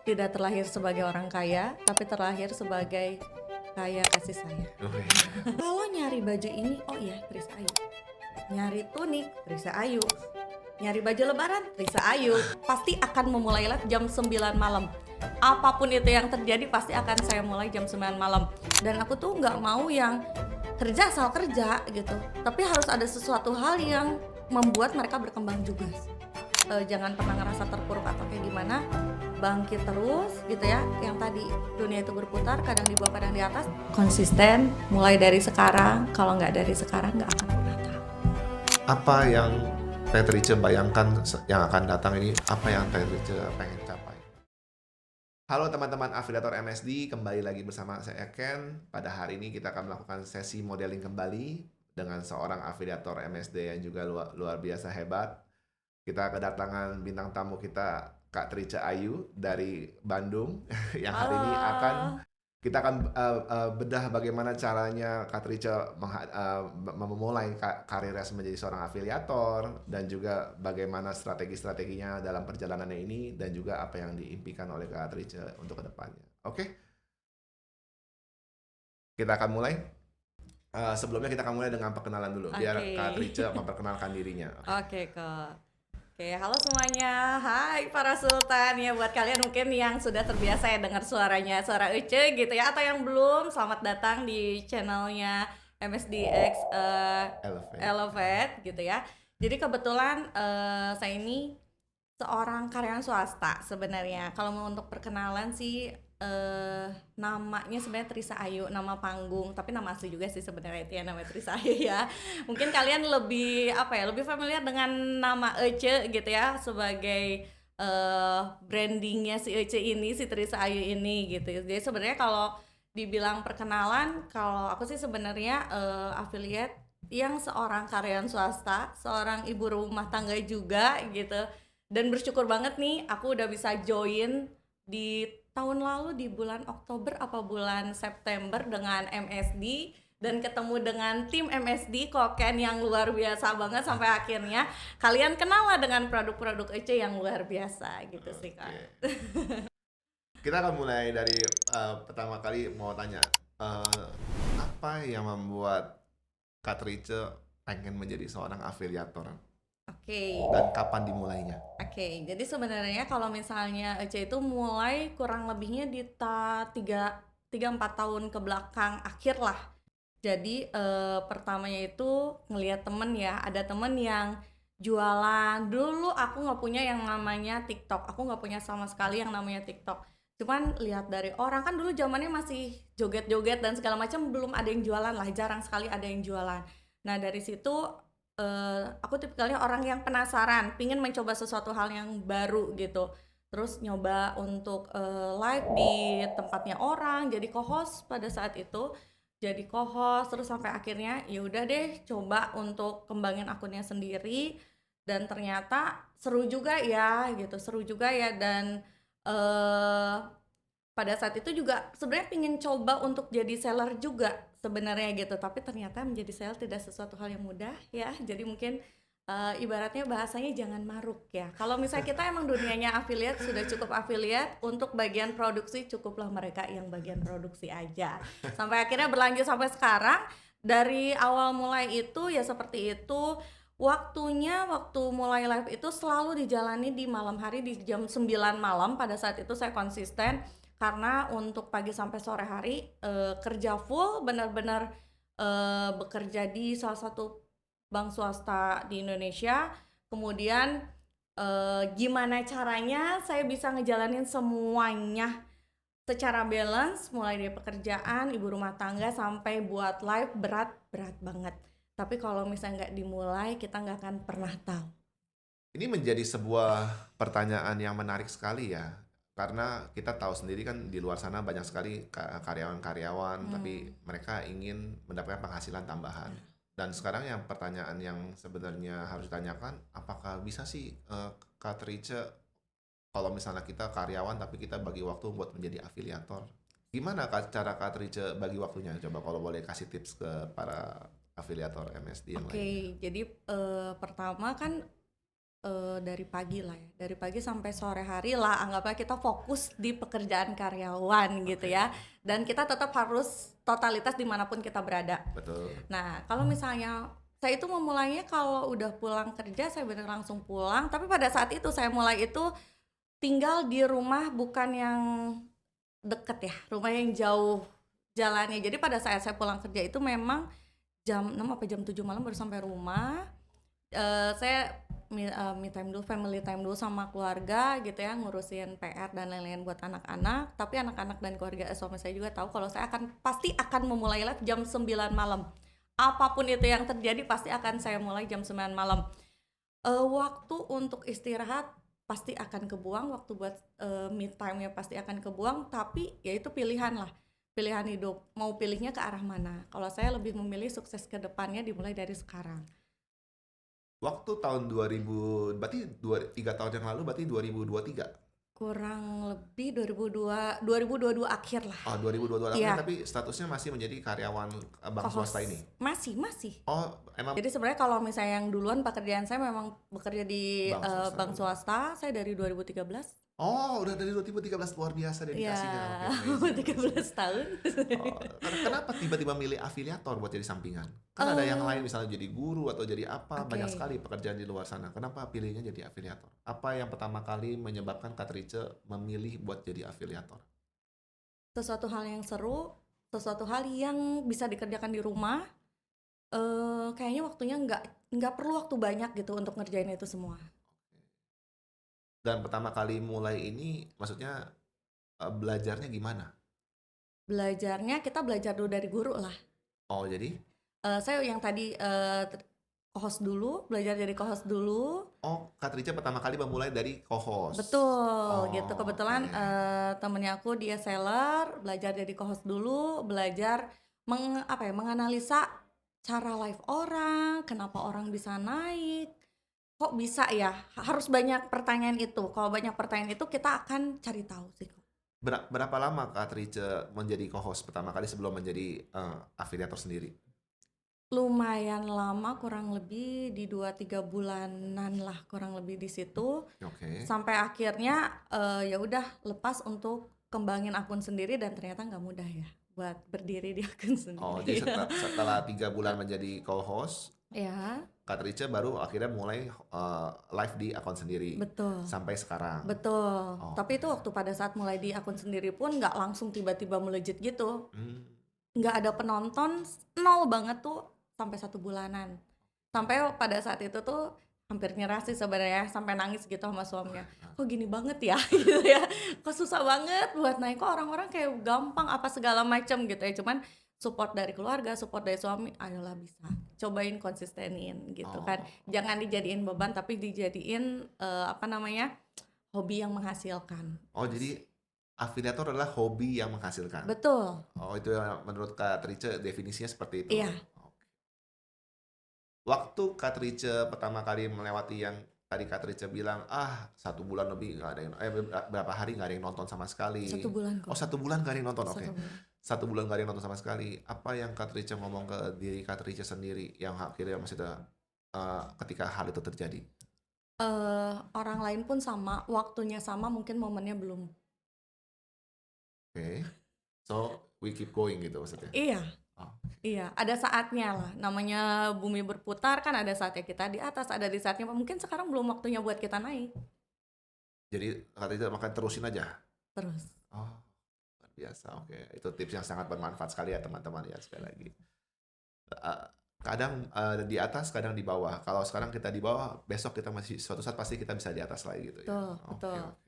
tidak terlahir sebagai orang kaya, tapi terlahir sebagai kaya kasih sayang. Kalau nyari baju ini, oh iya, Trisa Ayu. Nyari tunik, Trisa Ayu. Nyari baju lebaran, Trisa Ayu. Pasti akan memulai live jam 9 malam. Apapun itu yang terjadi pasti akan saya mulai jam 9 malam. Dan aku tuh nggak mau yang kerja asal kerja gitu. Tapi harus ada sesuatu hal yang membuat mereka berkembang juga. Jangan pernah ngerasa terpuruk atau kayak gimana, bangkit terus gitu ya. Yang tadi dunia itu berputar, kadang di bawah kadang di atas. Konsisten mulai dari sekarang, kalau nggak dari sekarang nggak akan pernah tahu. Apa yang Patricia bayangkan yang akan datang ini, apa yang Patricia pengen capai? Halo teman-teman afiliator MSD, kembali lagi bersama saya Ken. Pada hari ini kita akan melakukan sesi modeling kembali dengan seorang afiliator MSD yang juga luar biasa hebat. Kita kedatangan bintang tamu kita, Kak Trice Ayu dari Bandung yang hari ini kita akan bedah bagaimana caranya Kak Trice memulai karirnya menjadi seorang afiliator, dan juga bagaimana strategi-strateginya dalam perjalanannya ini, dan juga apa yang diimpikan oleh Kak Trice untuk kedepannya. Oke? Kita akan mulai. Sebelumnya kita akan mulai dengan perkenalan dulu, biar Kak Trice memperkenalkan dirinya. Oke, Kak. Oke, halo semuanya. Hai para sultan ya, buat kalian mungkin yang sudah terbiasa ya dengar suaranya, suara Uce gitu ya, atau yang belum, selamat datang di channelnya MSDX Elevate gitu ya. Jadi kebetulan saya ini seorang karyawan swasta sebenarnya. Kalau mau untuk perkenalan sih namanya sebenarnya Trisa Ayu, nama panggung, tapi nama asli juga sih sebenarnya itu ya, nama Trisa Ayu ya. Mungkin kalian lebih lebih familiar dengan nama Ece gitu ya, sebagai brandingnya si Ece ini, si Trisa Ayu ini gitu. Jadi sebenarnya kalau dibilang perkenalan, kalau aku sih sebenarnya affiliate yang seorang karyawan swasta, seorang ibu rumah tangga juga gitu. Dan bersyukur banget nih aku udah bisa join di tahun lalu di bulan Oktober apa bulan September dengan MSD, dan ketemu dengan tim MSD Koken yang luar biasa banget sampai akhirnya kalian kenal lah dengan produk-produk Ece yang luar biasa gitu sih, Kak. Kita akan mulai dari pertama kali mau tanya, apa yang membuat Kak Trice pengen menjadi seorang afiliator? Oke. Dan kapan dimulainya? Oke, jadi sebenarnya kalau misalnya Ece itu mulai kurang lebihnya di 3-4 tahun ke belakang akhir lah. Jadi pertamanya itu ngelihat temen ya, ada temen yang jualan. Dulu aku nggak punya yang namanya TikTok, aku nggak punya sama sekali yang namanya TikTok. Cuman lihat dari orang, kan dulu zamannya masih joget-joget dan segala macam, belum ada yang jualan lah, jarang sekali ada yang jualan. Nah dari situ aku tipikalnya orang yang penasaran, pingin mencoba sesuatu hal yang baru gitu. Terus nyoba untuk live di tempatnya orang, jadi co-host pada saat itu. Jadi co-host terus sampai akhirnya ya udah deh coba untuk kembangin akunnya sendiri, dan ternyata seru juga ya gitu, seru juga ya. Dan pada saat itu juga sebenarnya pingin coba untuk jadi seller juga sebenarnya gitu, tapi ternyata menjadi seller tidak sesuatu hal yang mudah ya. Jadi mungkin ibaratnya bahasanya jangan maruk ya. Kalau misalnya kita emang dunianya affiliate, sudah cukup affiliate, untuk bagian produksi cukuplah mereka yang bagian produksi aja. Sampai akhirnya berlanjut sampai sekarang. Dari awal mulai itu ya seperti itu. Waktu mulai live itu selalu dijalani di malam hari di jam 9 malam. Pada saat itu saya konsisten, karena untuk pagi sampai sore hari kerja full, benar-benar bekerja di salah satu bank swasta di Indonesia. Kemudian gimana caranya saya bisa ngejalanin semuanya secara balance, mulai dari pekerjaan, ibu rumah tangga, sampai buat live, berat banget. Tapi kalau misalnya nggak dimulai, kita nggak akan pernah tahu. Ini menjadi sebuah pertanyaan yang menarik sekali ya, karena kita tahu sendiri kan di luar sana banyak sekali karyawan-karyawan, tapi mereka ingin mendapatkan penghasilan tambahan. Dan sekarang yang pertanyaan yang sebenarnya harus ditanyakan, apakah bisa sih Kak Trice, kalau misalnya kita karyawan tapi kita bagi waktu buat menjadi afiliator? Gimana cara Kak Trice bagi waktunya? Coba kalau boleh kasih tips ke para afiliator MSD yang lainnya. Oke, jadi pertama kan Dari pagi lah ya, dari pagi sampai sore hari lah, anggaplah kita fokus di pekerjaan karyawan gitu Oke, ya, dan kita tetap harus totalitas dimanapun kita berada. betul. Nah, kalau misalnya saya itu memulainya kalau udah pulang kerja, saya bener langsung pulang, tapi pada saat itu saya mulai itu tinggal di rumah bukan yang deket ya, rumah yang jauh jalannya. Jadi pada saat saya pulang kerja itu memang jam 6 apa jam 7 malam baru sampai rumah. Saya me time dulu, family time dulu sama keluarga gitu ya, ngurusin PR dan lain-lain buat anak-anak. Tapi anak-anak dan keluarga suami saya juga tahu kalau saya pasti akan memulai live jam 9 malam. Apapun itu yang terjadi pasti akan saya mulai jam 9 malam. Waktu untuk istirahat pasti akan kebuang, waktu buat me time-nya pasti akan kebuang, tapi ya itu pilihan lah, pilihan hidup. Mau pilihnya ke arah mana? Kalau saya lebih memilih sukses ke depannya dimulai dari sekarang. Waktu tahun 2000, berarti 3 tahun yang lalu, berarti 2023. Kurang lebih 2022 akhir lah. Oh, 2022 Iya, tapi statusnya masih menjadi karyawan bank swasta co-host. ini. Masih. Oh, emang Jadi sebenarnya kalau misalnya yang duluan pekerjaan saya memang bekerja di bank swasta bank dulu. swasta, saya dari 2013. Oh, udah dari 2013, luar biasa Iya, dedikasinya. Oke, amazing, amazing. 13 tahun. Oh, kenapa tiba-tiba milih afiliator buat jadi sampingan? Kan ada yang Eh, lain misalnya jadi guru atau jadi apa, oke. banyak sekali pekerjaan di luar sana. Kenapa pilihnya jadi afiliator? Apa yang pertama kali menyebabkan Kak Rice memilih buat jadi afiliator? Sesuatu hal yang seru, sesuatu hal yang bisa dikerjakan di rumah. Kayaknya waktunya nggak perlu waktu banyak gitu untuk ngerjain itu semua. Dan pertama kali mulai ini, maksudnya belajarnya gimana? Belajarnya kita belajar dulu dari guru lah. Oh, jadi, Saya yang tadi co-host dulu, belajar jadi co-host dulu. oh Kak Rice pertama kali memulai dari co-host. Betul, gitu. Oh, oke. Kebetulan temennya aku dia seller, belajar jadi co-host dulu, belajar menganalisa cara live orang, kenapa orang bisa naik, kok bisa ya? Harus banyak pertanyaan itu. Kalau banyak pertanyaan itu kita akan cari tahu sih. Berapa lama Kak Rice menjadi co-host pertama kali sebelum menjadi afiliator sendiri? Lumayan lama, kurang lebih di 2-3 bulanan lah, kurang lebih di situ. Oke. Sampai akhirnya ya udah lepas untuk kembangin akun sendiri dan ternyata nggak mudah ya buat berdiri di akun Oh, sendiri. jadi setelah 3 bulan menjadi co-host, Ya, Kak Rice baru akhirnya mulai live di akun sendiri betul. sampai sekarang. Betul. Tapi Oke. itu waktu pada saat mulai di akun sendiri pun nggak langsung tiba-tiba melejit gitu. Hmm. Nggak ada penonton, nol banget tuh sampai 1 bulanan. Sampai pada saat itu tuh hampir nyerah sih sebenarnya, sampai nangis gitu sama suaminya. Kok gini banget ya gitu ya. Kok susah banget buat naik, kok orang-orang kayak gampang apa segala macam gitu ya. Cuman support dari keluarga, support dari suami, ayolah bisa. Cobain konsistenin gitu kan. Oh, Jangan dijadiin beban tapi dijadiin hobi yang menghasilkan. oh jadi afiliator adalah hobi yang menghasilkan. Betul. Oh, itu yang menurut Kak Rice definisinya seperti itu. Iya. Oke. Waktu Kak Rice pertama kali melewati yang tadi Kak Rice bilang, 1 bulan lebih nggak ada yang, berapa hari nggak ada yang nonton sama sekali. 1 bulan Oh, kok. 1 bulan nggak ada yang nonton, oke. 1 bulan. 1 bulan nggak ada yang nonton sama sekali. Apa yang Kak Rice ngomong ke diri Kak Rice sendiri yang akhirnya maksudnya ketika hal itu terjadi? Orang lain pun sama, waktunya sama, mungkin momennya belum. Oke. So, we keep going gitu maksudnya. Iya, Oh, iya, ada saatnya lah. Namanya bumi berputar kan, ada saatnya kita di atas, ada di saatnya mungkin sekarang belum waktunya buat kita naik. jadi Kak Rice makan terusin aja. Terus. Oh, luar biasa. Oke, itu tips yang sangat bermanfaat sekali ya teman-teman ya sekali lagi. Eh, Kadang di atas, kadang di bawah. Kalau sekarang kita di bawah, besok kita masih suatu saat pasti kita bisa di atas lagi gitu ya. Betul, Oke, betul. oke.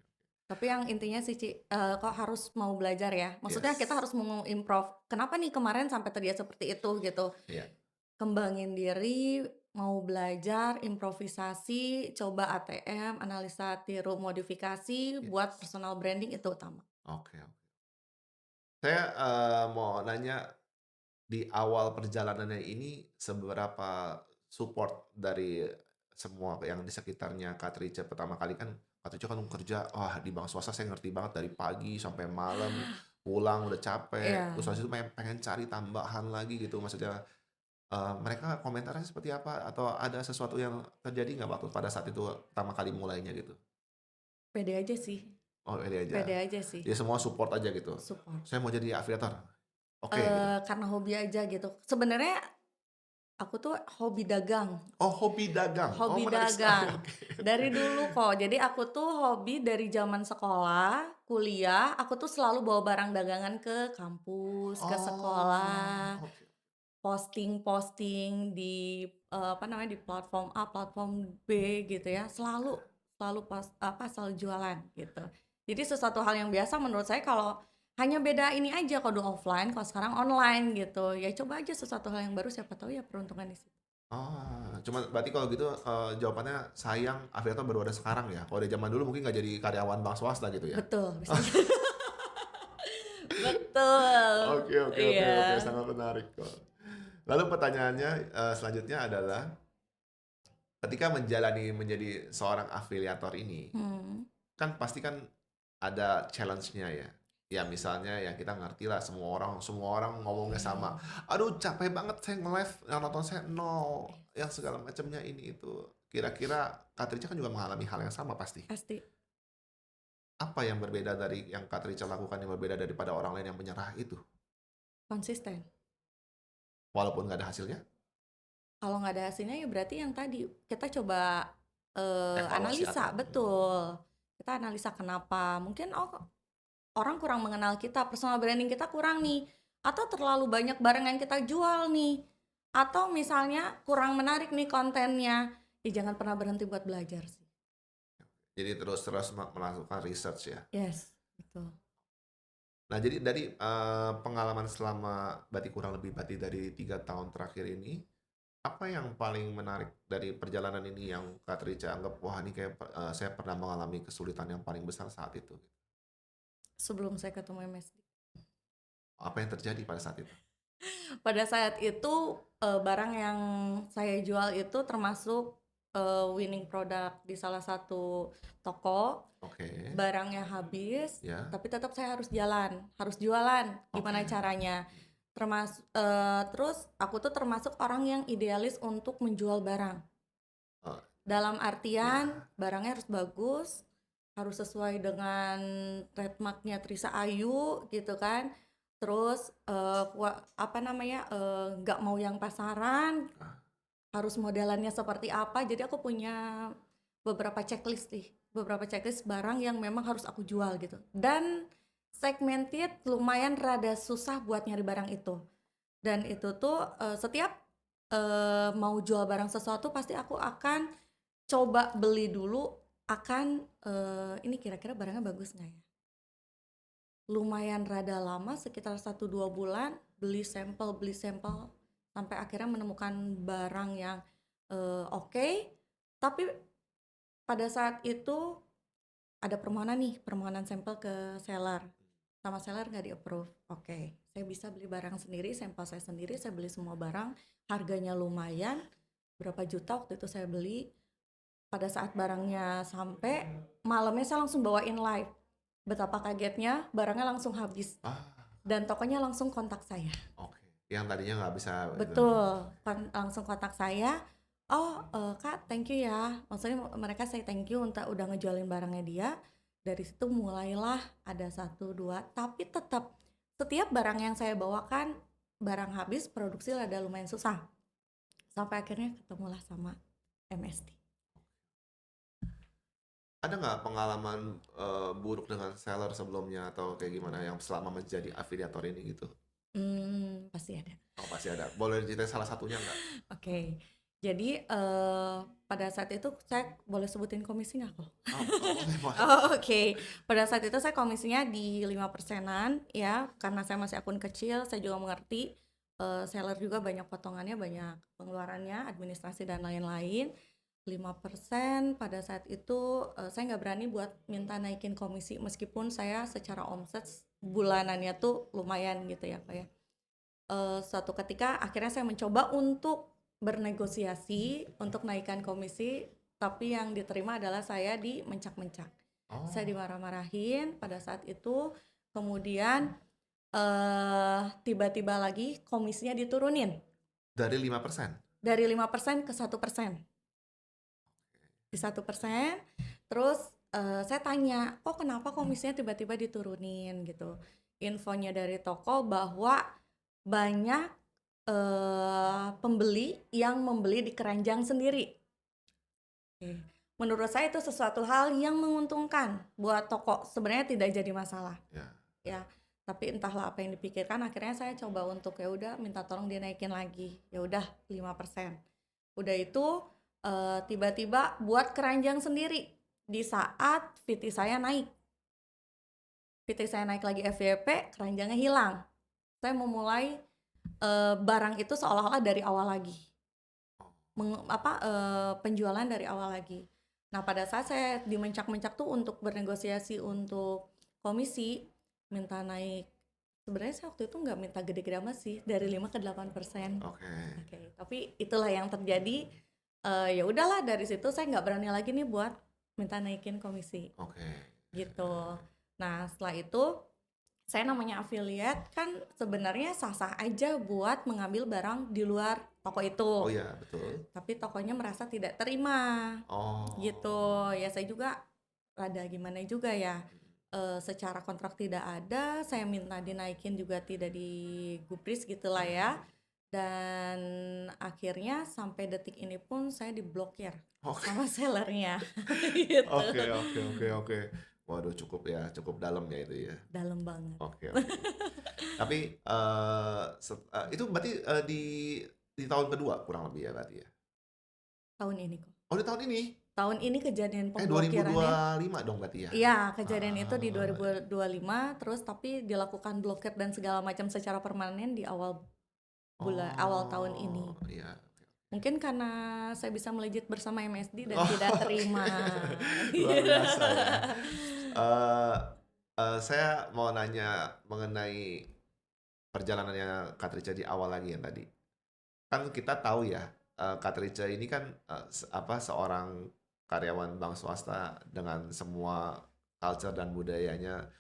Tapi yang intinya sih, Ci, kok harus mau belajar ya. Maksudnya kita Yes. harus mau improve. Kenapa nih kemarin sampai terjadi seperti itu gitu. Iya. Kembangin diri, mau belajar, improvisasi, coba ATM, analisa tiru modifikasi buat Yes. personal branding itu utama. Oke, oke. Saya mau nanya di awal perjalanannya ini seberapa support dari semua yang di sekitarnya Kak Rice pertama kali kan Kak Rice kan kerja di bank swasta saya ngerti banget dari pagi sampai malam pulang udah capek Iya. terus habis itu pengen cari tambahan lagi gitu maksudnya mereka komentarnya seperti apa? Atau ada sesuatu yang terjadi nggak waktu pada saat itu pertama kali mulainya gitu? Pede aja sih, Oh, ini pede aja. aja sih, Dia semua support aja gitu? support. "Saya mau jadi afiliator." Oke gitu? Karena hobi aja gitu. Sebenarnya aku tuh hobi dagang. Oh, hobi dagang? Oh, Hobi menarik sekali, dagang. oke oke. Dari dulu kok. Jadi aku tuh hobi dari zaman sekolah, kuliah, aku tuh selalu bawa barang dagangan ke kampus, ke Oh, sekolah, oke. posting-posting di, apa namanya, di platform A, platform B gitu ya. Selalu selalu selalu jualan gitu. Jadi sesuatu hal yang biasa menurut saya kalau hanya beda ini aja kalau dulu offline, kalau sekarang online gitu. Ya coba aja sesuatu hal yang baru siapa tahu ya peruntungan di situ. Oh, cuman berarti kalau gitu, jawabannya sayang afiliator baru ada sekarang ya? Kalau dari zaman dulu mungkin nggak jadi karyawan bank swasta gitu ya? Betul, bisa betul, Oke oke oke oke, iya. sangat menarik kok. Lalu pertanyaannya, selanjutnya adalah, ketika menjalani menjadi seorang afiliator ini, Hmm, kan pasti kan ada challenge-nya ya. Ya misalnya yang kita ngerti lah semua orang ngomongnya sama. iya, Aduh capek banget saya nge-live, yang nonton saya nol, iya, yang segala macamnya ini itu. Kira-kira Kak Tricia kan juga mengalami hal yang sama pasti. pasti Apa yang berbeda dari yang Kak Tricia lakukan yang berbeda daripada orang lain yang menyerah itu? konsisten. Walaupun nggak ada hasilnya? Kalau nggak ada hasilnya ya berarti yang tadi, kita coba, Evaluasi analisa, atau betul. Kita analisa kenapa, mungkin, oh orang kurang mengenal kita, personal branding kita kurang nih, atau terlalu banyak barang yang kita jual nih, atau misalnya kurang menarik nih kontennya, ya jangan pernah berhenti buat belajar sih. jadi terus-terus melakukan research ya? Yes, betul. Nah, jadi dari, pengalaman selama berarti kurang lebih berarti dari 3 tahun terakhir ini, apa yang paling menarik dari perjalanan ini yang Kak Tricia anggap, "Wah ini kayak saya pernah mengalami kesulitan yang paling besar saat itu." Sebelum saya ketemu MSD. Apa yang terjadi pada saat itu? Pada saat itu, barang yang saya jual itu termasuk, winning product di salah satu toko, Oke, barangnya habis, ya, tapi tetap saya harus jalan, harus jualan, oke, gimana caranya. Terus aku tuh termasuk orang yang idealis untuk menjual barang. eee, Dalam artian iya, barangnya harus bagus, harus sesuai dengan trademark-nya Trisa Ayu gitu kan. Terus, apa namanya, nggak mau yang pasaran, ah, harus modelannya seperti apa. Jadi aku punya beberapa checklist barang yang memang harus aku jual gitu. Dan segmented lumayan rada susah buat nyari barang itu. Dan itu tuh, setiap, mau jual barang sesuatu pasti aku akan coba beli dulu akan, ini kira-kira barangnya bagus nggak ya? Lumayan rada lama sekitar 1-2 bulan beli sampel sampai akhirnya menemukan barang yang, oke, tapi pada saat itu ada permohonan sampel ke seller, sama seller nggak di-approve. Oke, saya bisa beli barang sendiri, sampel saya sendiri, saya beli semua barang, harganya lumayan, berapa juta waktu itu saya beli. Pada saat barangnya sampai, malamnya saya langsung bawain live. Betapa kagetnya, barangnya langsung habis ah, dan tokonya langsung kontak saya. oke. Yang tadinya nggak bisa itu, Betul, langsung kontak saya. Oh, Kak, thank you ya. Maksudnya mereka say thank you untuk udah ngejualin barangnya dia. Dari situ mulailah ada satu dua, tapi tetap setiap barang yang saya bawakan barang habis, produksi ada lumayan susah. Sampai akhirnya ketemulah sama MSD. ada nggak pengalaman, buruk dengan seller sebelumnya atau kayak gimana yang selama menjadi afiliator ini gitu? Pasti ada. Oh, pasti ada. Boleh diceritain salah satunya nggak? Oke. Jadi, pada saat itu saya boleh sebutin komisi nggak kok? Oh oh, boleh boleh. Oh, oke. Pada saat itu saya komisinya di 5%-an ya, karena saya masih akun kecil, saya juga mengerti, seller juga banyak potongannya, banyak pengeluarannya, administrasi dan lain-lain. 5% pada saat itu, saya nggak berani buat minta naikin komisi meskipun saya secara omset bulanannya tuh lumayan gitu ya, Pak, ya. Suatu ketika akhirnya saya mencoba untuk bernegosiasi untuk naikkan komisi, tapi yang diterima adalah saya dimencak-mencak. Saya Oh, dimarah-marahin pada saat itu, kemudian tiba-tiba lagi komisinya diturunin. Dari 5%? Dari 5% ke 1%. Di 1%, terus saya tanya, kok kenapa komisinya tiba-tiba diturunin gitu. Infonya dari toko bahwa banyak pembeli yang membeli di keranjang sendiri. Oke. Menurut saya itu sesuatu hal yang menguntungkan buat toko. Sebenarnya tidak jadi masalah. Ya. Ya, tapi entahlah apa yang dipikirkan. Akhirnya saya coba untuk ya udah minta tolong dinaikin lagi. Ya udah 5%. Udah itu tiba-tiba buat keranjang sendiri di saat VT saya naik. VT saya naik lagi FYP, keranjangnya hilang. Saya memulai barang itu seolah-olah dari awal lagi. Penjualan dari awal lagi. Nah, pada saat saya dimencak-mencak tuh untuk bernegosiasi untuk komisi, minta naik. Sebenarnya saya waktu itu nggak minta gede-gede amat sih, dari 5 ke 8%. Oke. Tapi itulah yang terjadi. Ya udahlah, dari situ saya nggak berani lagi nih buat minta naikin komisi. Gitu. Nah, setelah itu saya namanya affiliate kan sebenarnya sah-sah aja buat mengambil barang di luar toko itu. Oh iya, betul. Tapi tokonya merasa tidak terima. Gitu. Ya saya juga rada gimana juga ya. Secara kontrak tidak ada, saya minta dinaikin juga tidak digubris gitulah ya. Dan akhirnya sampai detik ini pun saya diblokir sama sellernya. Gitu. Oke. Waduh, cukup dalam ya itu ya. Dalam banget. Oke. Tapi itu berarti di tahun kedua kurang lebih ya berarti ya? Tahun ini kok. Oh, di tahun ini? Tahun ini kejadian pemblokirannya. 2025 dong berarti ya? Iya, kejadian itu di 2025, terus tapi dilakukan blokir dan segala macam secara permanen di awal tahun ini. Iya. Mungkin karena saya bisa melejit bersama MSD dan tidak terima. Luar biasa ya. Saya mau nanya mengenai perjalanannya Katrice di awal lagi yang tadi. Kan kita tahu ya, Katrice ini kan seorang karyawan bank swasta dengan semua culture dan budayanya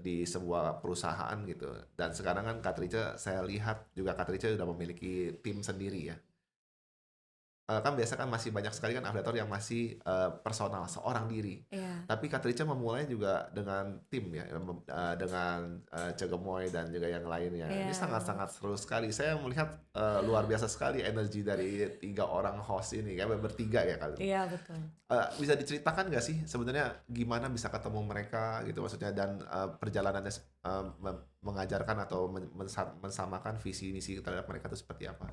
di sebuah perusahaan gitu. Dan sekarang kan Katrice, saya lihat juga Katrice sudah memiliki tim sendiri ya. Kan biasa kan masih banyak sekali kan afiliator yang masih personal, seorang diri. Iya. Tapi Katrice memulai juga dengan tim ya, dengan Cegemoy dan juga yang lainnya. Ini sangat-sangat seru sekali. Saya melihat luar biasa sekali energi dari 3 orang host ini, kayak bertiga ya kali. Iya, betul. Bisa diceritakan nggak sih sebenarnya gimana bisa ketemu mereka gitu maksudnya, dan perjalanannya mengajarkan atau mensamakan visi misi terhadap mereka itu seperti apa?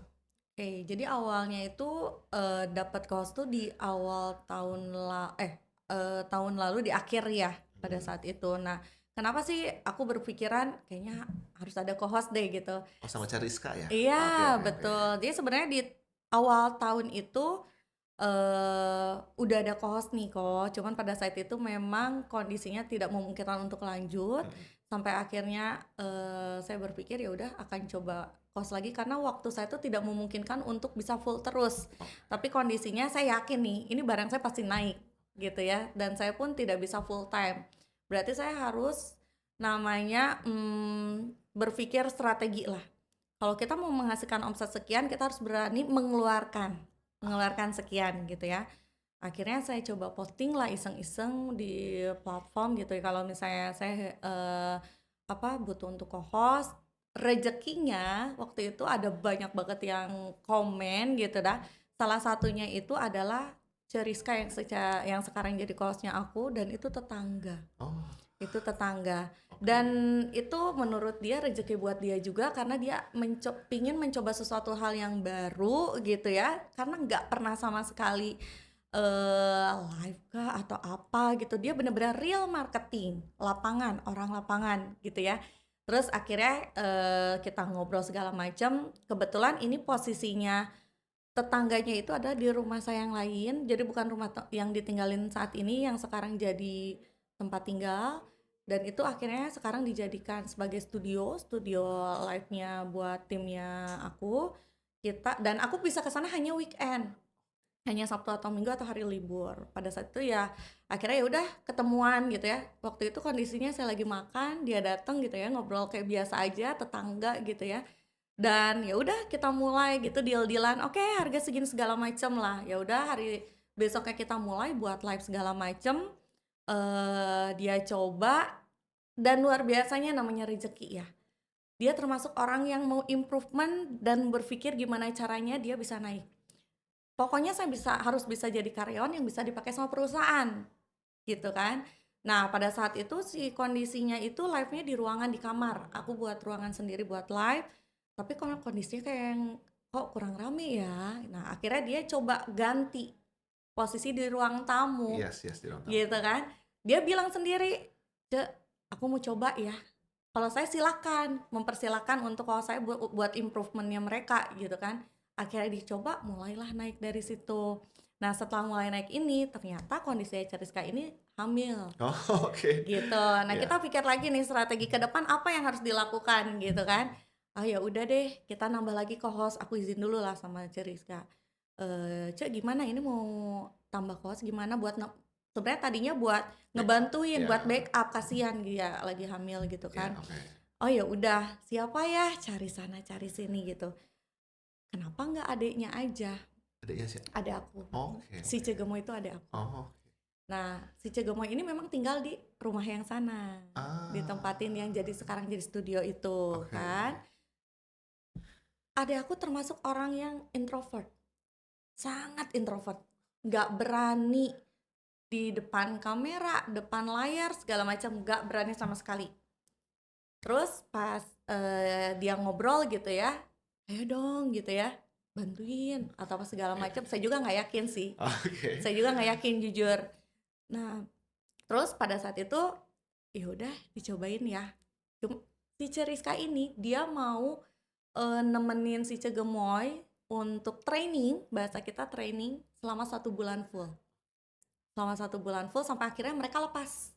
Oke, jadi awalnya itu dapat cost tuh di awal tahun lalu di akhir ya pada saat itu. Nah, kenapa sih aku berpikiran kayaknya harus ada co-host deh gitu. Oh, sama Cariska ya? Iya, betul. Jadi sebenarnya di awal tahun itu udah ada co-host nih kok. Cuman pada saat itu memang kondisinya tidak memungkinkan untuk lanjut. Sampai akhirnya saya berpikir ya udah akan coba host lagi karena waktu saya tuh tidak memungkinkan untuk bisa full terus. Tapi kondisinya saya yakin nih, ini barang saya pasti naik gitu ya. Dan saya pun tidak bisa full time. Berarti saya harus namanya berpikir strategi lah. Kalau kita mau menghasilkan omset sekian, kita harus berani mengeluarkan sekian gitu ya. Akhirnya saya coba posting lah iseng-iseng di platform gitu ya. Kalau misalnya saya butuh untuk co-host, rezekinya waktu itu ada banyak banget yang komen gitu dah. Salah satunya itu adalah Ceriska yang sekarang jadi co-hostnya aku, dan itu tetangga. Itu tetangga. Dan itu menurut dia rezeki buat dia juga karena dia pingin mencoba sesuatu hal yang baru gitu ya. Karena nggak pernah sama sekali live kah atau apa gitu. Dia benar-benar real marketing, orang lapangan gitu ya. Terus akhirnya kita ngobrol segala macam. Kebetulan ini posisinya tetangganya itu ada di rumah saya yang lain. Jadi bukan rumah yang ditinggalin saat ini, yang sekarang jadi tempat tinggal. Dan itu akhirnya sekarang dijadikan sebagai studio live-nya buat timnya aku. Dan aku bisa ke sana hanya weekend. Hanya Sabtu atau Minggu atau hari libur. Pada saat itu ya akhirnya ya udah ketemuan gitu ya. Waktu itu kondisinya saya lagi makan, dia datang gitu ya, ngobrol kayak biasa aja, tetangga gitu ya. Dan ya udah kita mulai gitu deal-dealan, oke harga segini segala macem lah. Ya udah hari besoknya kita mulai buat live segala macem, dia coba dan luar biasanya namanya rezeki ya. Dia termasuk orang yang mau improvement dan berpikir gimana caranya dia bisa naik. Pokoknya saya harus bisa jadi karyawan yang bisa dipakai sama perusahaan, gitu kan. Nah, pada saat itu si kondisinya itu live-nya di ruangan di kamar. Aku buat ruangan sendiri buat live, tapi kok kondisinya kayak yang kok kurang rame ya. Nah, akhirnya dia coba ganti posisi di ruang tamu, Yes, yes, di ruang tamu. gitu kan. Dia bilang sendiri, "Ce, aku mau coba ya." Kalau saya silakan, mempersilahkan untuk kalau saya buat improvementnya mereka gitu kan. Akhirnya dicoba, mulailah naik dari situ. Nah setelah mulai naik ini, ternyata kondisi Ceriska ini hamil Oh, oke. gitu. Nah Ya. kita pikir lagi nih strategi ke depan apa yang harus dilakukan gitu kan. Ah ya udah deh, kita nambah lagi co-host. Aku izin dulu lah sama Ceriska. Cek gimana ini mau tambah co-host gimana buat sebenarnya tadinya buat ngebantuin Ya. buat backup, kasihan dia lagi hamil gitu Ya, kan. oke. Oh ya udah, siapa ya? Cari sana cari sini gitu. Kenapa nggak adiknya aja? Adiknya siapa? Adek aku. Oke, Si oke. Cegemo itu adek aku. Oh, Nah, si Cegemo ini memang tinggal di rumah yang sana. Ditempatin yang jadi sekarang jadi studio itu oke. kan. Adek aku termasuk orang yang introvert. Sangat introvert. Nggak berani di depan kamera, depan layar segala macam, nggak berani sama sekali. Terus pas dia ngobrol gitu ya, ayo dong gitu ya, bantuin atau apa segala macam. Saya juga nggak yakin sih. Oke. Saya juga nggak yakin jujur. Nah, terus pada saat itu ya udah dicobain ya. Si Ceriska ini dia mau nemenin si Cegemoy untuk training, bahasa kita training selama 1 bulan full. Selama 1 bulan full sampai akhirnya mereka lepas.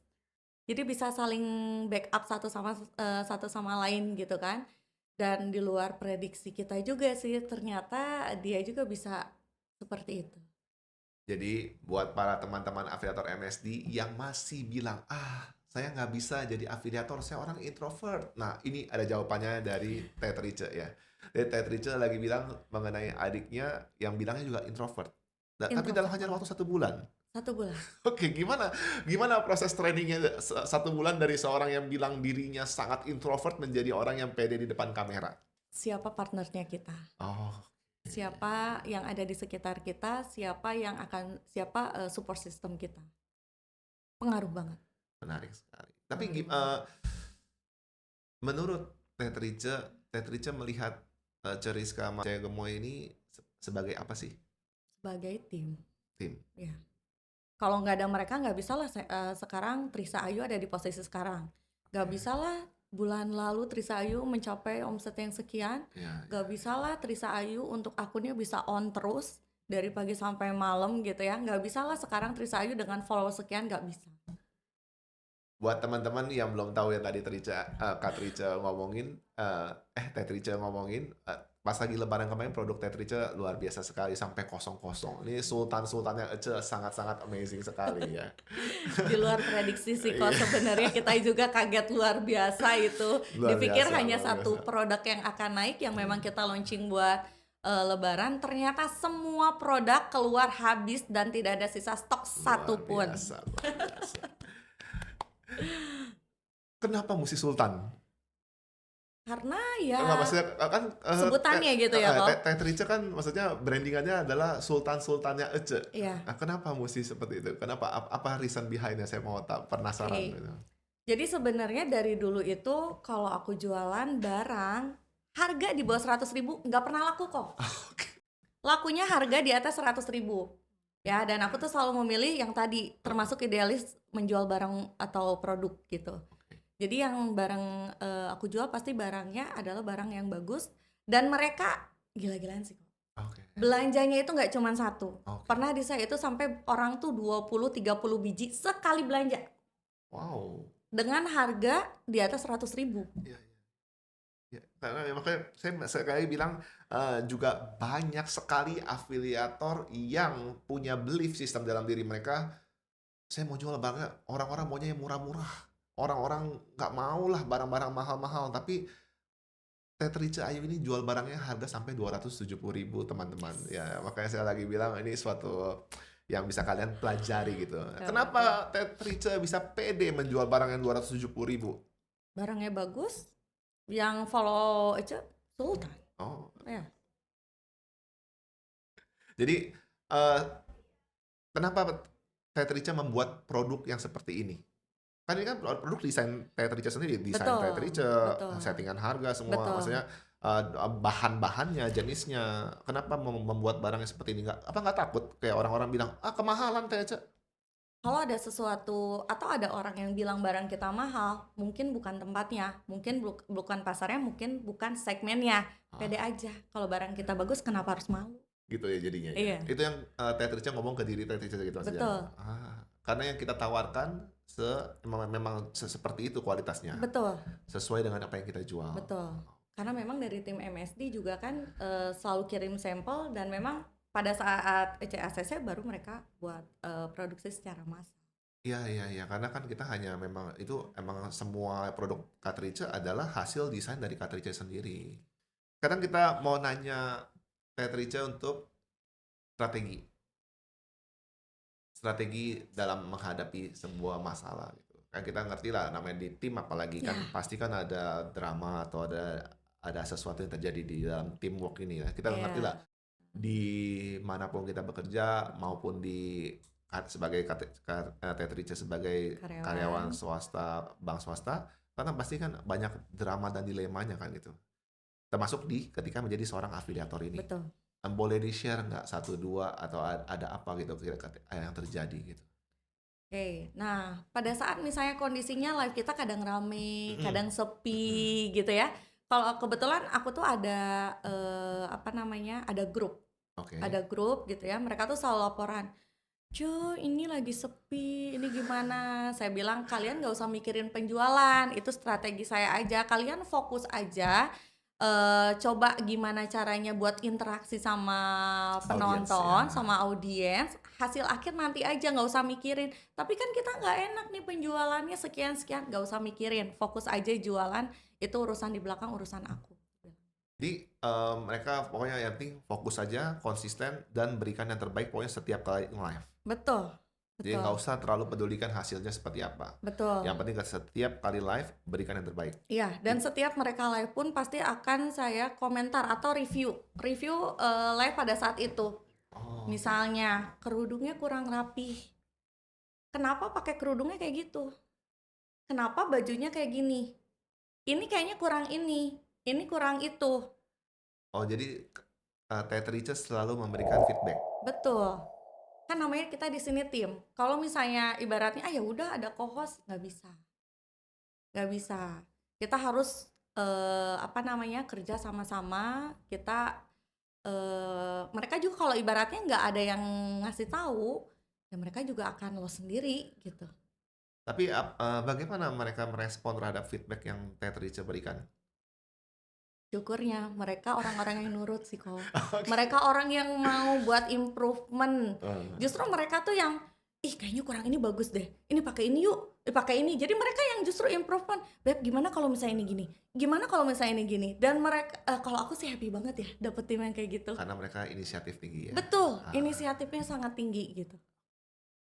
Jadi bisa saling backup satu sama lain gitu kan. Dan di luar prediksi kita juga sih, ternyata dia juga bisa seperti itu. Jadi buat para teman-teman afiliator MSD yang masih bilang, saya nggak bisa jadi afiliator, saya orang introvert. Nah, ini ada jawabannya dari Tetrice ya. Tetrice lagi bilang mengenai adiknya yang bilangnya juga introvert. Tapi dalam hanya waktu 1 bulan. 1 bulan. Oke, gimana proses trainingnya 1 bulan dari seorang yang bilang dirinya sangat introvert menjadi orang yang pede di depan kamera? Siapa partnernya kita? Oh, Siapa yang ada di sekitar kita? Siapa support system kita? Pengaruh banget. menarik sekali. Tapi menurut Tetrice melihat Ceriska sama Gemoy ini sebagai apa sih? Sebagai tim. Tim. Ya. Kalau nggak ada mereka nggak bisa lah sekarang Trisa Ayu ada di posisi sekarang. Nggak bisa lah bulan lalu Trisa Ayu mencapai omset yang sekian. Nggak bisa lah Trisa Ayu untuk akunnya bisa on terus dari pagi sampai malam gitu ya. Nggak bisa lah sekarang Trisa Ayu dengan follow sekian, nggak bisa. Buat teman-teman yang belum tahu yang tadi Kak Trice ngomongin, Tetrice ngomongin, pas lagi lebaran kemarin produk Tetrice luar biasa sekali sampai kosong-kosong. Ini sultannya Ece sangat-sangat amazing sekali ya. Di luar prediksi sih kok Iya. sebenarnya kita juga kaget luar biasa itu. Luar Dipikir biasa, hanya luar satu biasa. produk yang akan naik yang memang kita launching buat lebaran, ternyata semua produk keluar habis dan tidak ada sisa stok satupun. Luar biasa, luar biasa. Kenapa mesti sultan? Karena ya Enggak, maksudnya kan sebutannya gitu ya kok. Tetrice kan maksudnya brandingannya adalah sultannya Ece. Iya. Nah, kenapa mesti seperti itu? Kenapa? Apa reason behind-nya? Saya mau penasaran Oke. gitu. Jadi sebenarnya dari dulu itu kalau aku jualan barang harga di bawah 100.000 nggak pernah laku kok. Lakunya harga di atas 100.000. Ya, dan aku tuh selalu memilih yang tadi termasuk idealis menjual barang atau produk gitu. Jadi yang barang aku jual pasti barangnya adalah barang yang bagus dan mereka gila-gilaan sih kok. Belanjanya itu nggak cuma satu. Pernah di saya itu sampai orang tuh 20-30 biji sekali belanja. Wow. Dengan harga di atas 100.000. Iya. Karena makanya saya sekali bilang juga banyak sekali afiliator yang punya belief system dalam diri mereka. Saya mau jual barang, orang-orang maunya yang murah-murah. Orang-orang nggak mau lah barang-barang mahal-mahal. Tapi Teh Rice Ayu ini jual barangnya harga sampai 270.000 teman-teman. Ya, makanya saya lagi bilang ini suatu yang bisa kalian pelajari gitu. Betul, betul. Kenapa Teh Rice bisa pede menjual barang yang 270.000? Barangnya bagus, yang follow Ece Sultan. Oh, Ya, jadi kenapa Teh Rice membuat produk yang seperti ini? Kan ini kan produk desain Teh Rice sendiri, desain Teh betul, Rice, betul, settingan harga semua, betul. maksudnya bahan-bahannya, jenisnya. Kenapa membuat barang yang seperti ini? Nggak takut kayak orang-orang bilang, ah kemahalan Teh Rice. Kalau ada sesuatu atau ada orang yang bilang barang kita mahal, mungkin bukan tempatnya, mungkin bukan pasarnya, mungkin bukan segmennya. Ah, Pede aja. Kalau barang kita bagus, kenapa harus malu? gitu ya jadinya ya. Iya, Itu yang Teh Rice ngomong ke diri Teh Rice gitu maksudnya. betul, Karena yang kita tawarkan memang seperti itu kualitasnya, betul, sesuai dengan apa yang kita jual. betul. Karena memang dari tim MSD juga kan selalu kirim sampel dan memang pada saat ECACC baru mereka buat produksi secara massal. Iya, iya, iya. Karena kan kita hanya memang itu emang semua produk cartridge adalah hasil desain dari cartridge sendiri. Kadang kita mau nanya cartridge untuk strategi, strategi dalam menghadapi sebuah masalah gitu. Kan kita ngerti lah namanya di tim apalagi kan Ya, pasti kan ada drama atau ada sesuatu yang terjadi di dalam teamwork ini ya. Kita ngerti lah ya, di manapun kita bekerja maupun sebagai Tetrice sebagai karyawan, karyawan swasta, bank swasta, karena pasti kan banyak drama dan dilemanya kan itu. Termasuk ketika menjadi seorang afiliator ini. betul. Boleh di-share nggak satu dua atau ada apa gitu yang terjadi gitu? Oke, nah pada saat misalnya kondisinya live kita kadang rame, Mm-mm. kadang Mm-mm. sepi gitu ya. Kalau kebetulan aku tuh ada apa namanya, Oke. ada grup gitu ya. Mereka tuh selalu laporan, "Cu, ini lagi sepi, ini gimana?" Saya bilang, "Kalian nggak usah mikirin penjualan, itu strategi saya aja. Kalian fokus aja, coba gimana caranya buat interaksi sama Audience ya. penonton, sama audiens. Hasil akhir nanti aja, nggak usah mikirin. Tapi kan kita nggak enak nih penjualannya sekian-sekian, nggak usah mikirin. Fokus aja jualan, itu urusan di belakang, urusan aku." Jadi mereka pokoknya yang penting fokus saja, konsisten dan berikan yang terbaik pokoknya setiap kali live. Betul, Jadi betul, nggak usah terlalu pedulikan hasilnya seperti apa. Yang betul. penting setiap kali live berikan yang terbaik. Iya, dan setiap mereka live pun pasti akan saya komentar atau review live pada saat itu. Oh, Misalnya kerudungnya kurang rapih. Kenapa pakai kerudungnya kayak gitu? Kenapa bajunya kayak gini? Ini kayaknya kurang ini kurang itu. oh jadi Teh Rica selalu memberikan feedback. Betul. Kan namanya kita di sini tim. Kalau misalnya ibaratnya ya udah ada co-host, nggak bisa. Nggak bisa. Kita harus apa namanya, kerja sama-sama. Kita mereka juga kalau ibaratnya nggak ada yang ngasih tahu, ya mereka juga akan lost sendiri gitu. Tapi bagaimana mereka merespon terhadap feedback yang Teh Rica berikan? Syukurnya mereka orang-orang yang nurut sih kok. Oke. Mereka orang yang mau buat improvement. Eh, Justru mereka tuh yang kayaknya kurang ini bagus deh. Ini pakai ini yuk. Pakai ini. Jadi mereka yang justru improvement. Beb, gimana kalau misalnya ini gini? Gimana kalau misalnya ini gini? Dan mereka kalau aku sih happy banget ya dapet tim yang kayak gitu. karena mereka inisiatif tinggi ya. Betul, Ah, inisiatifnya sangat tinggi gitu.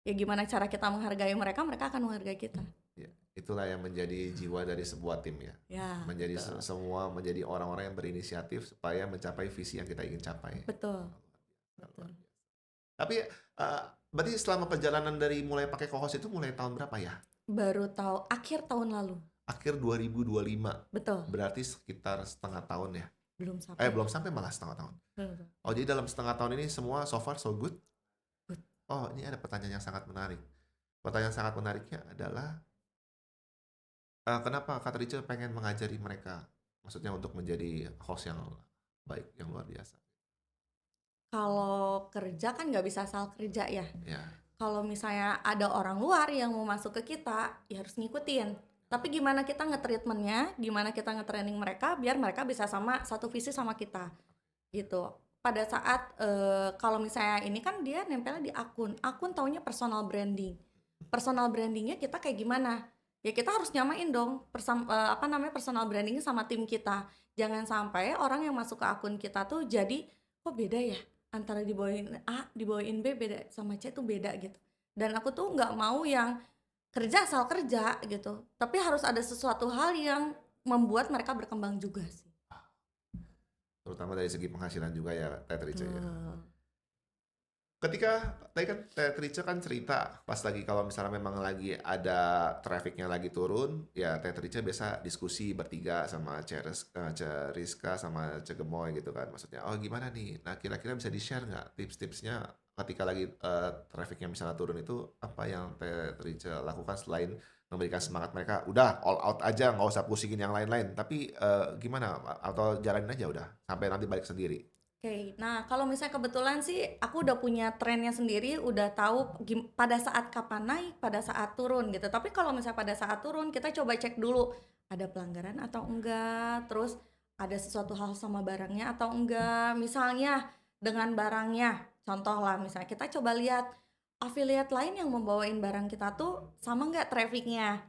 Ya gimana cara kita menghargai mereka, mereka akan menghargai kita. ya. Itulah yang menjadi jiwa dari sebuah tim ya. Ya, Menjadi betul. semua menjadi orang-orang yang berinisiatif supaya mencapai visi yang kita ingin capai. Betul, Luar betul. biasa. Tapi berarti selama perjalanan dari mulai pakai co-host itu mulai tahun berapa ya? Baru tahu akhir tahun lalu. Akhir 2025. Betul, Berarti sekitar setengah tahun ya. belum sampai. Belum sampai malah setengah tahun. Betul. Oh, jadi dalam setengah tahun ini semua so far so good? Good. Oh, ini ada pertanyaan yang sangat menarik. Pertanyaan sangat menariknya adalah kenapa Kak Rica pengen mengajari mereka? Maksudnya untuk menjadi host yang baik, yang luar biasa. Kalau kerja kan nggak bisa asal kerja ya. Ya, Kalau misalnya ada orang luar yang mau masuk ke kita, ya harus ngikutin. Tapi gimana kita nge-treatmentnya, gimana kita nge-training mereka, biar mereka bisa sama satu visi sama kita. Gitu. Pada saat kalau misalnya ini kan dia nempelnya di akun taunya personal branding. Personal brandingnya kita kayak gimana? ya kita harus nyamain dong personal branding sama tim kita. Jangan sampai orang yang masuk ke akun kita tuh jadi kok beda ya antara dibawain A dibawain B beda sama C tuh beda gitu. Dan aku tuh nggak mau yang kerja asal kerja gitu, tapi harus ada sesuatu hal yang membuat mereka berkembang juga sih. Terutama dari segi penghasilan juga ya Teh Trice ya. Betul. Ketika tadi kan Teh Trice kan cerita pas lagi kalau misalnya memang lagi ada trafficnya lagi turun, ya Teh Trice biasa diskusi bertiga sama Rizka sama Cegemoy gitu kan. Maksudnya, oh gimana nih? Nah kira-kira bisa di-share nggak tips-tipsnya ketika lagi trafficnya misalnya turun itu apa yang Teh Trice lakukan selain memberikan semangat mereka, udah all out aja nggak usah pusingin yang lain-lain. Tapi gimana? Atau jalanin aja udah sampai nanti balik sendiri. Oke, nah kalau misalnya kebetulan sih aku udah punya trennya sendiri, udah tahu pada saat kapan naik, pada saat turun gitu. Tapi kalau misalnya pada saat turun, kita coba cek dulu ada pelanggaran atau enggak, terus ada sesuatu hal sama barangnya atau enggak. Misalnya dengan barangnya, contoh lah misalnya kita coba lihat affiliate lain yang membawain barang kita tuh sama enggak trafficnya.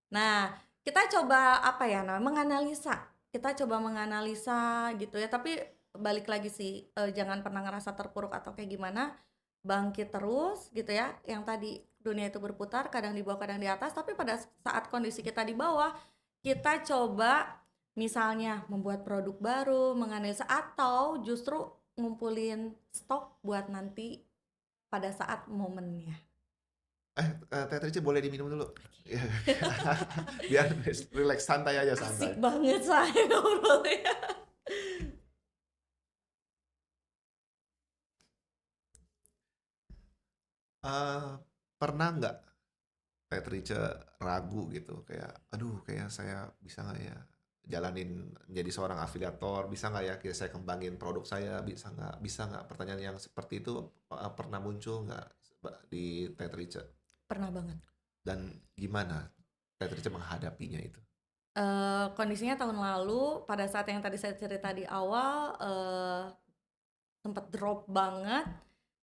Nah, kita coba apa ya, menganalisa. Kita coba menganalisa gitu ya, tapi balik lagi sih, jangan pernah ngerasa terpuruk atau kayak gimana, bangkit terus gitu ya, yang tadi dunia itu berputar, kadang di bawah kadang di atas, tapi pada saat kondisi kita di bawah, kita coba misalnya membuat produk baru, menganalisa, atau justru ngumpulin stok buat nanti pada saat momennya. Teh Trice boleh diminum dulu. Biar relax santai aja santai. Asik banget saya ngobrolnya. Pernah nggak Teh Trice ragu gitu kayak, aduh kayak saya bisa nggak ya jalanin menjadi seorang afiliator, bisa nggak ya kayak saya kembangin produk saya, bisa nggak pertanyaan yang seperti itu pernah muncul nggak di Teh Trice Pernah banget. dan gimana Teh Trice menghadapinya itu? Kondisinya tahun lalu pada saat yang tadi saya cerita di awal, sempat drop banget,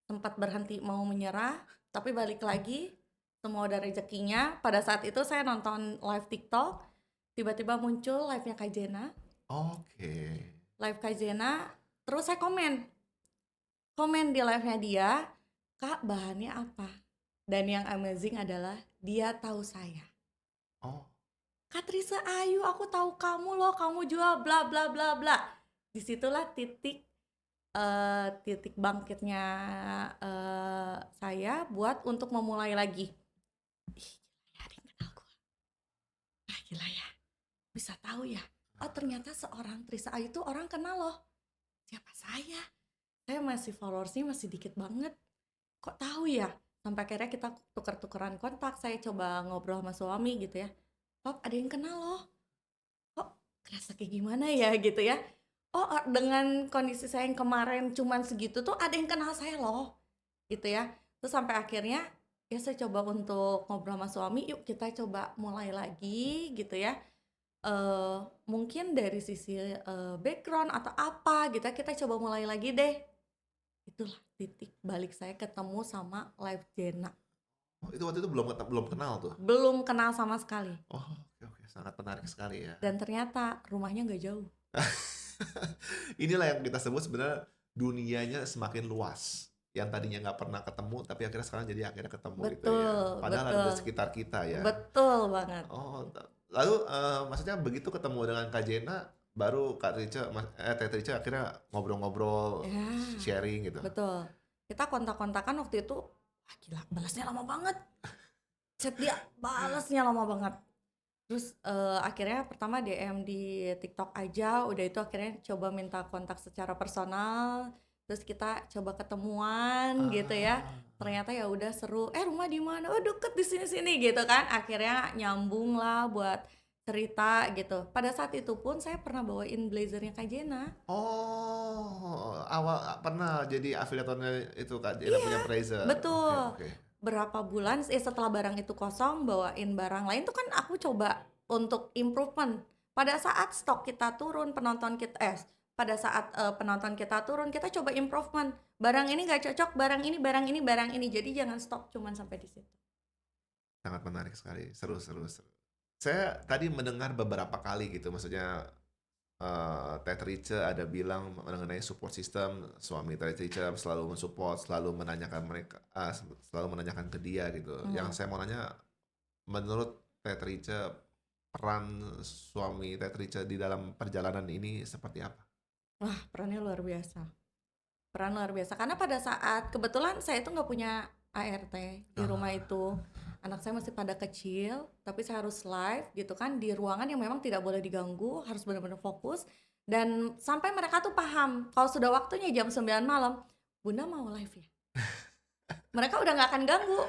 sempat berhenti mau menyerah, tapi balik lagi, semua ada rezekinya. Pada saat itu saya nonton live TikTok, tiba-tiba muncul live-nya Kak Jena, Oke. live Kak Jena, terus saya komen di live-nya dia, "Kak, bahannya apa?" Dan yang amazing adalah dia tahu saya. Oh, "Katrisa Ayu, aku tahu kamu loh, kamu jual bla bla bla bla." Disitulah titik bangkitnya saya buat untuk memulai lagi. Ih, gila ya, ada yang kenal gue. Ah, gila ya, bisa tahu ya. Oh, ternyata seorang Trisa Ayu itu orang kenal loh. Siapa saya? Saya masih followersnya masih dikit banget. Kok tahu ya? Sampai akhirnya kita tuker-tukeran kontak. Saya coba ngobrol sama suami gitu ya. "Pap, ada yang kenal loh. Kok kerasa kayak gimana ya?" gitu ya. "Oh, dengan kondisi saya yang kemarin cuman segitu tuh ada yang kenal saya loh." Gitu ya. Terus sampai akhirnya ya saya coba untuk ngobrol sama suami, "Yuk kita coba mulai lagi," gitu ya. Mungkin dari sisi background atau apa gitu ya, kita coba mulai lagi deh. Itulah titik balik saya ketemu sama Live Jena. itu waktu itu belum kenal tuh. Belum kenal sama sekali. Oh, oke, sangat menarik sekali ya. Dan ternyata rumahnya nggak jauh. Inilah yang kita sebut sebenarnya dunianya semakin luas. Yang tadinya nggak pernah ketemu, tapi akhirnya sekarang jadi akhirnya ketemu gitu ya. Betul, Padahal ada betul. di sekitar kita ya. Betul banget. Oh, lalu maksudnya begitu ketemu dengan Kak Jena, baru Teh Trice akhirnya ngobrol-ngobrol, Ya, sharing gitu. betul. Kita kontak-kontakan waktu itu, wah gila, balasnya lama banget. Chat dia, balasnya lama banget. Terus akhirnya pertama DM di TikTok aja, udah itu akhirnya coba minta kontak secara personal, terus kita coba ketemuan gitu ya. Ternyata ya udah seru, rumah di mana? Oh, deket di sini-sini gitu kan. Akhirnya nyambung lah buat cerita gitu. Pada saat itu pun saya pernah bawain blazernya Kak Jena. Oh, awal pernah jadi afiliatornya itu Kak Jena punya Iya, Fraser. betul. Oke. Berapa bulan setelah barang itu kosong, bawain barang lain tuh kan aku coba untuk improvement. Pada saat stok kita turun, pada saat penonton kita turun, kita coba improvement. Barang ini nggak cocok, barang ini, barang ini, barang ini. Jadi jangan stop cuman sampai di situ. Sangat menarik sekali, seru. Saya tadi mendengar beberapa kali gitu, maksudnya Teh Rice ada bilang mengenai support system, suami Teh Rice selalu mensupport, selalu menanyakan selalu menanyakan ke dia gitu. Yang Hmm. saya mau nanya, menurut Teh Rice, peran suami Teh Rice di dalam perjalanan ini seperti apa? Wah, perannya luar biasa. Peran luar biasa. Karena pada saat kebetulan saya itu nggak punya ART di rumah Ah, itu. Anak saya masih pada kecil, tapi saya harus live gitu kan di ruangan yang memang tidak boleh diganggu, harus benar-benar fokus. Dan sampai mereka tuh paham, kalau sudah waktunya jam 9 malam, Bunda mau live ya? Mereka udah nggak akan ganggu.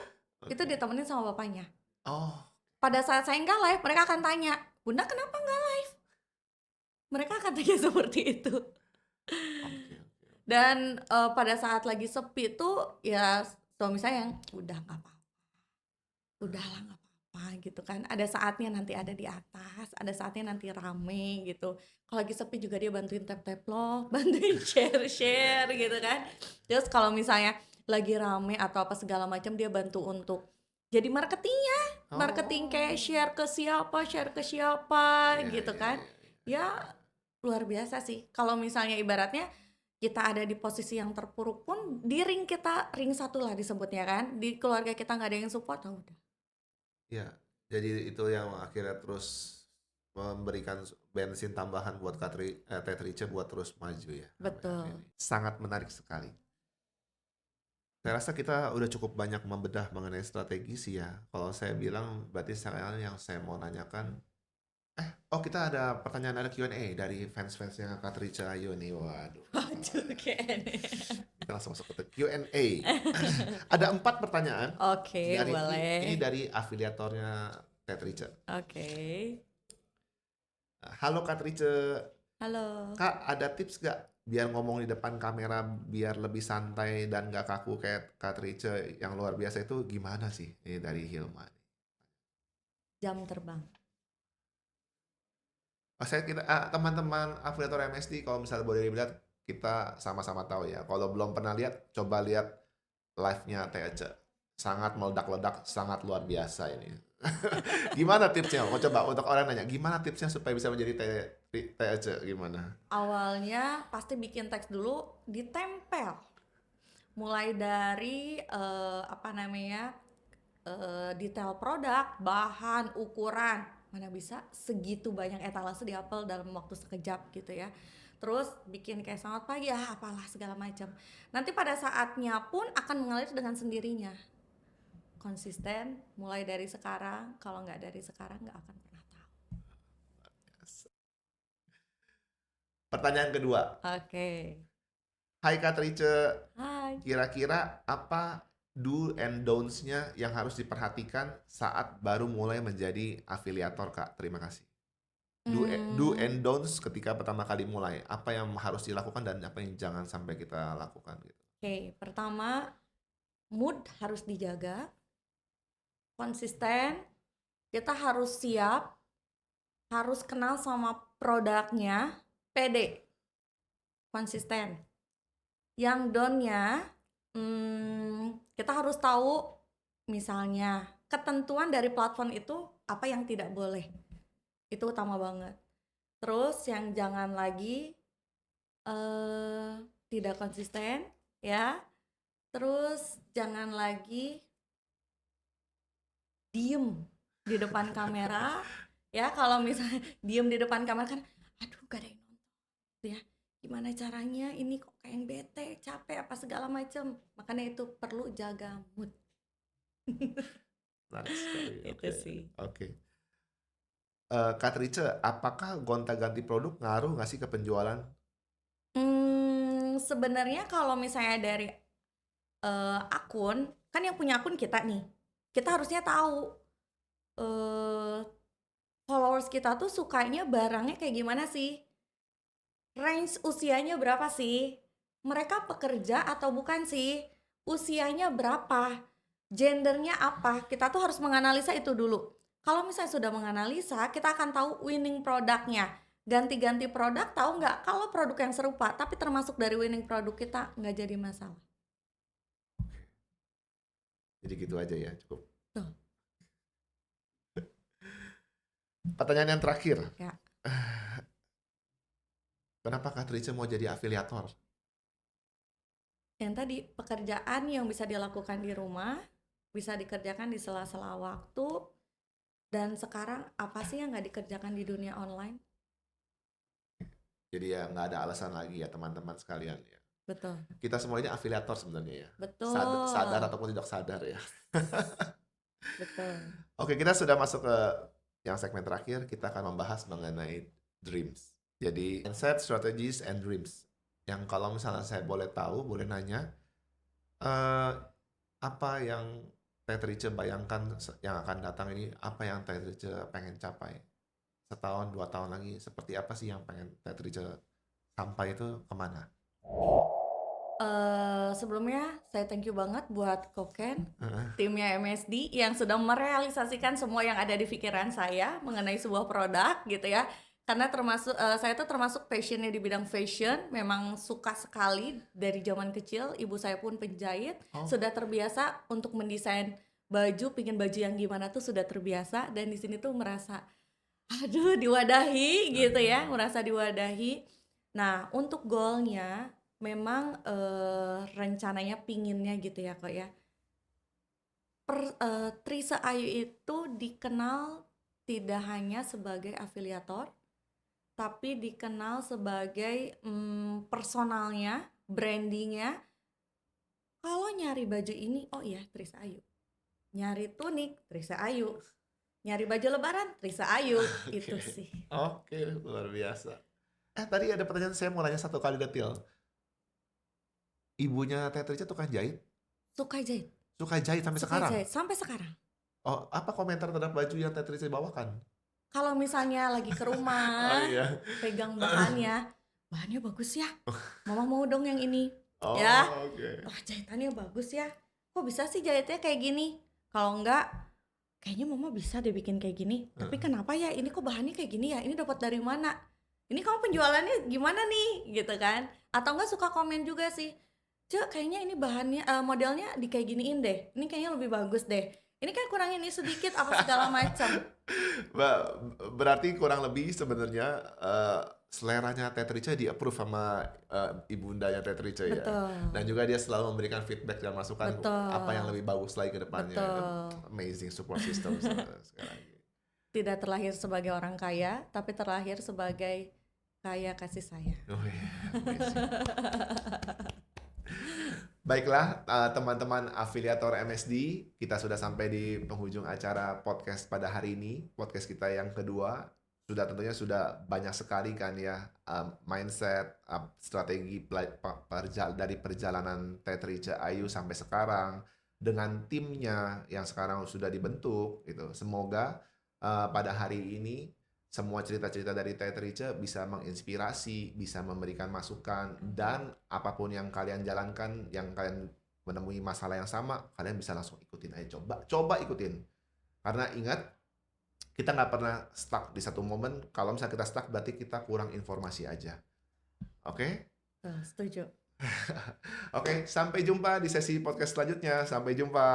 Itu oke. ditemenin sama bapaknya. Oh, Pada saat saya nggak live, mereka akan tanya, Bunda kenapa nggak live? Mereka akan tanya seperti itu. oke, oke. Dan pada saat lagi sepi tuh ya suami saya yang udah nggak apa, udahlah nggak apa-apa gitu kan. Ada saatnya nanti ada di atas, ada saatnya nanti rame gitu. Kalau lagi sepi juga dia bantuin tap-tap loh, bantuin Iya, share-share iya, gitu iya. kan. Terus kalau misalnya lagi rame atau apa segala macam dia bantu untuk jadi marketingnya, marketing kayak Oh, share ke siapa iya, gitu iya, kan. iya, iya. Ya luar biasa sih. Kalau misalnya ibaratnya kita ada di posisi yang terpuruk pun di ring kita, ring satu lah disebutnya kan. Di keluarga kita nggak ada yang support, oh udah. Iya, jadi itu yang akhirnya terus memberikan bensin tambahan buat Teh Rice buat terus maju ya sampai hari Betul. ini. Sangat menarik sekali. Saya rasa kita udah cukup banyak membedah mengenai strategi sih ya. Kalau saya bilang berarti sekarang yang saya mau nanyakan, oh kita ada pertanyaan, ada Q&A dari fans-fansnya Kak Rice. Ayo nih, waduh. Waduh, kayaknya. Kita langsung masuk ke Q&A. Ada 4 pertanyaan Oke, dari ini boleh. dari afiliatornya Teh Rice. Oke. Halo Kak Rice, Halo. Kak, ada tips gak biar ngomong di depan kamera biar lebih santai dan gak kaku kayak Kak Trice yang luar biasa itu gimana sih? Ini dari Hilman. Jam terbang. Oh, teman-teman afiliator MSD kalau misalnya boleh dilihat kita sama-sama tahu ya. Kalau belum pernah lihat, coba lihat live-nya TEC. Sangat meledak-ledak, sangat luar biasa ini. Gimana tipsnya? Mau coba untuk orang nanya, gimana tipsnya supaya bisa menjadi TEC? Gimana? Awalnya pasti bikin teks dulu, ditempel. Mulai dari apa namanya? Detail produk, bahan, ukuran, mana bisa segitu banyak etalase diapel dalam waktu sekejap gitu ya. Terus bikin kayak selamat pagi ya apalah segala macam. Nanti pada saatnya pun akan mengalir dengan sendirinya. Konsisten mulai dari sekarang, kalau nggak dari sekarang nggak akan pernah tahu. Pertanyaan kedua. Oke. Hai Kak Trice, Hai. kira-kira apa do and don'ts-nya yang harus diperhatikan saat baru mulai menjadi afiliator, Kak? Terima kasih. Do Hmm, and don'ts ketika pertama kali mulai. Apa yang harus dilakukan dan apa yang jangan sampai kita lakukan gitu. oke, pertama mood harus dijaga, konsisten, kita harus siap, harus kenal sama produknya, pede, konsisten. Yang down-nya, kita harus tahu misalnya ketentuan dari platform itu apa yang tidak boleh. Itu utama banget. Terus yang jangan lagi eh tidak konsisten ya. Terus jangan lagi diem di depan kamera ya. Kalau misalnya diem di depan kamera kan aduh gak ada yang nonton ya, gimana caranya ini kok kayak yang bete capek apa segala macam, makanya itu perlu jaga mood. Menarik sekali. Itu Oke. sih. Oke. Kak Trice, apakah gonta-ganti produk ngaruh nggak sih ke penjualan? Sebenarnya kalau misalnya dari akun kan yang punya akun kita nih, kita harusnya tahu eh followers kita tuh sukanya barangnya kayak gimana sih, range usianya berapa sih, mereka pekerja atau bukan sih, usianya berapa, gendernya apa, kita tuh harus menganalisa itu dulu. Kalau misalnya sudah menganalisa, kita akan tahu winning produknya. Ganti-ganti produk tahu nggak? Kalau produk yang serupa tapi termasuk dari winning produk kita nggak jadi masalah. Jadi gitu aja ya, cukup. Tuh. Pertanyaan yang terakhir, Ya, kenapa Kak Trice mau jadi afiliator? yang tadi pekerjaan yang bisa dilakukan di rumah, bisa dikerjakan di sela-sela waktu, dan sekarang apa sih yang nggak dikerjakan di dunia online? Jadi ya nggak ada alasan lagi ya teman-teman sekalian ya. Betul, Kita semua ini afiliator sebenarnya ya. Sadar betul, ataupun tidak sadar ya. betul. Oke, kita sudah masuk ke yang segmen terakhir. Kita akan membahas mengenai dreams. Jadi mindset, strategies, and dreams. Yang kalau misalnya saya boleh tahu, boleh nanya, eh, apa yang Teh Trice bayangkan yang akan datang ini, apa yang Teh Trice pengen capai? Setahun, 2 tahun lagi, seperti apa sih yang pengen Teh Trice sampai itu kemana? Sebelumnya saya thank you banget buat Koken, Heeh. timnya MSD yang sudah merealisasikan semua yang ada di pikiran saya mengenai sebuah produk gitu ya. Karena saya tuh termasuk passionnya di bidang fashion, memang suka sekali dari zaman kecil. Ibu saya pun penjahit, Oh, sudah terbiasa untuk mendesain baju, pingin baju yang gimana tuh sudah terbiasa, dan di sini tuh merasa aduh diwadahi gitu ya, merasa diwadahi. Nah, untuk goalnya memang rencananya pinginnya gitu ya kok ya. Trise Ayu itu dikenal tidak hanya sebagai afiliator, tapi dikenal sebagai personalnya, brandingnya. Kalau nyari baju ini, oh iya Trise Ayu. Nyari tunik, Trise Ayu. Nyari baju lebaran, Trise Ayu. oke. Itu sih. Oke, luar biasa. Tadi ada pertanyaan saya mau nanya satu kali detail. Ibunya Teh Trice tukang jahit? Suka jahit. Suka jahit sampai Suka sekarang? jahit sampai sekarang. Oh, apa komentar terhadap baju yang Teh Trice bawakan? Kalau misalnya lagi ke Oh rumah, iya. pegang bahannya bagus ya. Mama mau dong yang ini. Ya, Oh, oke. wah jahitannya bagus ya. Kok bisa sih jahitnya kayak gini? Kalau enggak, kayaknya mama bisa deh bikin kayak gini. Tapi Heeh. kenapa ya? Ini kok bahannya kayak gini ya? Ini dapat dari mana? Ini kamu penjualannya gimana nih? Gitu kan? Atau enggak suka komen juga sih. Cek, kayaknya ini bahannya, modelnya di kayak giniin deh. Ini kayaknya lebih bagus deh. Ini kan kurangin ini sedikit apa segala macam. Ba- Berarti kurang lebih sebenarnya seleranya Teh Trice di-approve sama ibundanya Teh Trice ya. Betul. Dan juga dia selalu memberikan feedback dan masukan apa yang Betul. lebih bagus lagi ke depannya. Betul. Amazing support system sekali lagi. Tidak terlahir sebagai orang kaya, tapi terlahir sebagai kaya kasih sayang. Oh iya, amazing. Baiklah, teman-teman afiliator MSD, kita sudah sampai di penghujung acara podcast pada hari ini. Podcast kita yang kedua, tentunya sudah banyak sekali kan ya, mindset, strategi dari perjalanan Teh Trice Ayu sampai sekarang dengan timnya yang sekarang sudah dibentuk gitu. Semoga pada hari ini semua cerita-cerita dari Teh Trice bisa menginspirasi, bisa memberikan masukan, dan apapun yang kalian jalankan, yang kalian menemui masalah yang sama, kalian bisa langsung ikutin aja. Coba ikutin. Karena ingat, kita nggak pernah stuck di satu momen. Kalau misalnya kita stuck, berarti kita kurang informasi aja. Oke? Setuju. Oke, sampai jumpa di sesi podcast selanjutnya. Sampai jumpa.